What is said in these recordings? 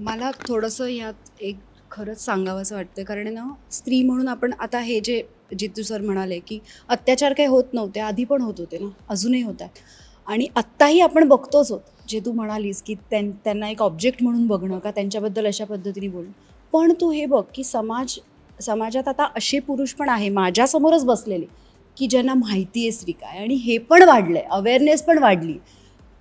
मला थोडंसं यात एक खरंच सांगावंसं वाटतं, कारण आहे ना, स्त्री म्हणून आपण आता हे जे जितू सर म्हणाले, की अत्याचार काही होत नव्हते, आधी पण होत होते ना, अजूनही होतात. आणि आत्ताही आपण बघतोच आहोत. जे तू म्हणालीस, की त्यांना एक ऑब्जेक्ट म्हणून बघणं का त्यांच्याबद्दल अशा पद्धतीने बोलणं. पण तू हे बघ, की समाजात आता असे पुरुष पण आहे माझ्यासमोरच बसलेले, की ज्यांना माहिती आहे स्त्री काय, आणि हे पण वाढलं आहे, अवेअरनेस पण वाढली.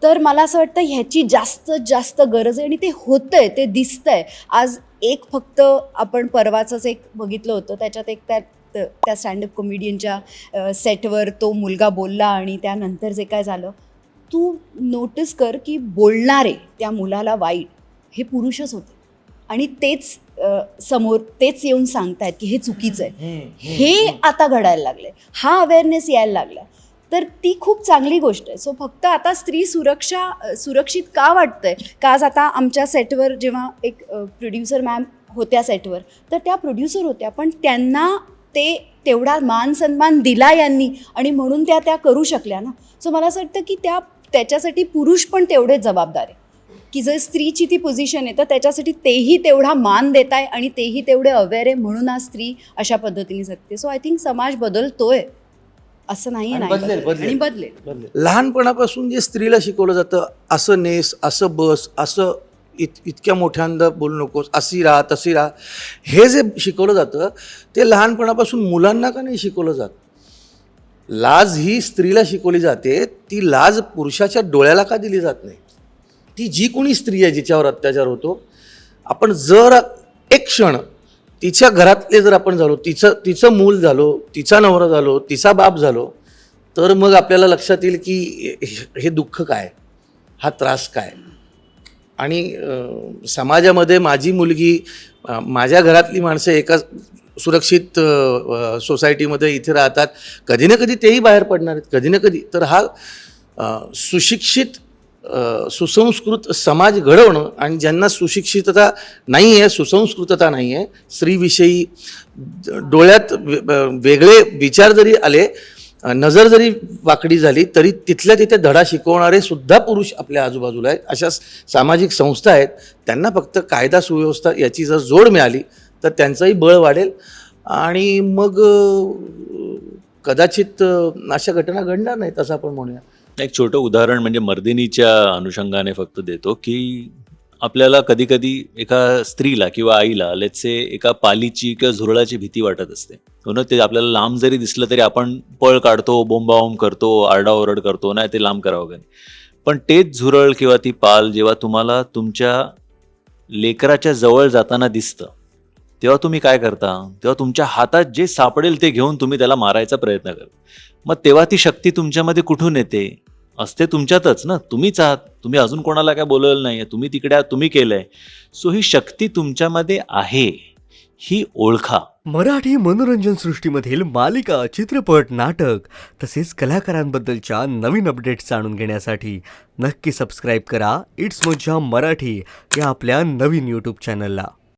तर मला असं वाटतं ह्याची जास्तीत जास्त गरज आहे आणि ते होतंय, ते दिसतंय. आज एक फक्त आपण परवाचंच एक बघितलं होतं, त्याच्यात एक त्या स्टँडअप कॉमेडियनच्या सेटवर तो मुलगा बोलला आणि त्यानंतर जे काय झालं, तू नोटीस कर की बोलणारे त्या मुलाला वाईट हे पुरुषच होते आणि तेच समोर तेच येऊन सांगतायत की हे चुकीचं आहे. हे आता घडायला लागलंय, हा अवेअरनेस यायला लागला, तर ती खूप चांगली गोष्ट आहे. सो फक्त आता स्त्री सुरक्षित का वाटतंय का? आज आता आमच्या सेटवर जेव्हा एक प्रोड्युसर मॅम होत्या सेटवर, तर त्या प्रोड्युसर होत्या, पण त्यांना ते तेवढा मान सन्मान दिला यांनी आणि म्हणून त्या करू शकल्या ना. सो मला असं वाटतं की त्याच्यासाठी पुरुष पण तेवढेच जबाबदार आहे, की जर स्त्रीची ती पोझिशन आहे तर त्याच्यासाठी तेही तेवढा मान देत आहे आणि तेही तेवढे अवेअर आहे, म्हणून आज स्त्री अशा पद्धतीने जगते. सो आय थिंक समाज बदलतोय, असं नाही आहे, आणि बदलेल. लहानपणापासून जे स्त्रीला शिकवलं जातं, असं नेस, असं बस, असं इतक्या मोठ्यांदा बोलू नकोस, अशी राहा तशी राहा, हे जे शिकवलं जातं ते लहानपणापासून मुलांना का नाही शिकवलं जात? लाज ही स्त्रीला शिकवली जाते, ती लाज पुरुषाच्या डोळ्याला का दिली जात नाही? ती जी कोणी स्त्री आहे जिच्यावर अत्याचार होतो, आपण जर एक क्षण तिच्या घरातले जर आपण झालो, तिचं मूल झालो, तिचा नवरा झालो, तिचा बाप झालो, तर मग आपल्याला लक्षात येईल की हे दुःख काय, हा त्रास काय. आणि समाजामध्ये माझी मुलगी, माझ्या घरातली माणसं एका सुरक्षित सोसायटीमध्ये इथे राहतात, कधी ना कधी तेही बाहेर पडणार आहेत, कधी ना कधी. तर हा सुशिक्षित सुसंस्कृत समाज घडवणं, आणि ज्यांना सुशिक्षितता नाही आहे, सुसंस्कृतता नाही आहे, स्त्रीविषयी डोळ्यात वेगळे विचार जरी आले, नजर जरी वाकडी झाली, तरी तिथल्या तिथे धडा शिकवणारे सुद्धा पुरुष आपल्या आजूबाजूला आहेत. अशा सामाजिक संस्था आहेत, त्यांना फक्त कायदा सुव्यवस्था याची जर जोड मिळाली तर त्यांचंही बळ वाढेल आणि मग कदाचित अशा घटना घडणार नाहीत असं आपण म्हणूया. एक छोटं उदाहरण म्हणजे मर्दिनीच्या अनुषंगाने फक्त देतो की आपल्याला कधी कधी एका स्त्रीला किंवा आईला लेट्स से एका पालीची किंवा झुरळाची भीती वाटत असते हो ना. ते आपल्याला लांब जरी दिसलं तरी आपण पळ काढतो, बोंबाबोंब करतो, आरडाओरड करतो, नाही ते लांब करावं वगैरे. पण तेच झुरळ किंवा ती पाल जेव्हा तुम्हाला तुमच्या लेकराच्या जवळ जाताना दिसतं, तेव्हा तुम्ही काय करता? तेव्हा तुमच्या हातात जे सापडेल ते घेऊन तुम्ही त्याला मारायचा प्रयत्न करता. मग तेव्हा ती शक्ती तुमच्यामध्ये कुठून येते? असते तुमच्यातच ना, तुम्हीच आहात. तुम्ही अजून कोणाला काय बोलवलं नाही, तुम्ही तिकडे आहात, तुम्ही केलंय. सो ही शक्ती तुमच्यामध्ये आहे, ही ओळखा. मराठी मनोरंजन सृष्टीमधील मालिका, चित्रपट, नाटक तसेच कलाकारांबद्दलच्या नवीन अपडेट्स जाणून घेण्यासाठी नक्की सबस्क्राईब करा इट्स मज्जा मराठी या आपल्या नवीन यूट्यूब चॅनलला.